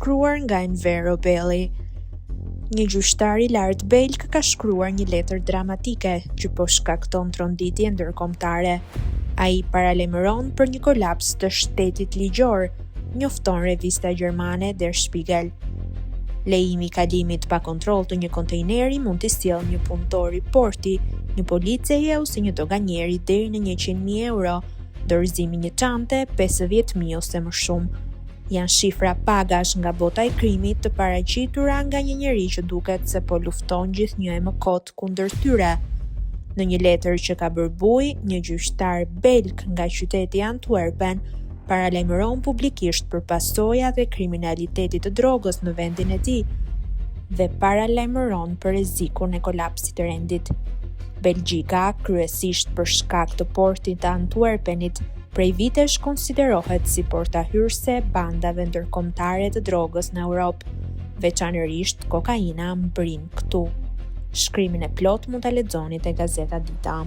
shkruar nga Enver Obelli. Një gjyqtar i lartë belg ka shkruar një letër dramatike që po shkakton tronditje ndërkombëtare. Ai paralajmëron për një kolaps të shtetit ligjor, njofton revista gjermane Der Spiegel. Lejimi i kalimit pa kontroll të një kontejneri mund të sjellë një punëtor i porti, një policie ose një doganjeri deri në 100.000 euro, dorëzimi një çante 50.000 ose më shumë. Janë shifra pagash nga bota e krimit të paraqitura nga një njeri që duket se po lufton gjithnjë më kot kundër tyre. Në një letër që ka bërë bujë, një gjyqtar belg nga qyteti Antwerpen paralajmëron publikisht për pasojat e kriminalitetit të drogës në vendin e tij dhe paralajmëron për rrezikun e kolapsit të rendit. Belgjika, kryesisht për shkak të portit të Antwerpenit, prej vitesh konsiderohet si porta hyrëse bandave ndërkombëtare të drogës në Europë, veçanërisht kokaina mbrin këtu. Shkrimin e plot mund ta lexoni te Gazeta Dita.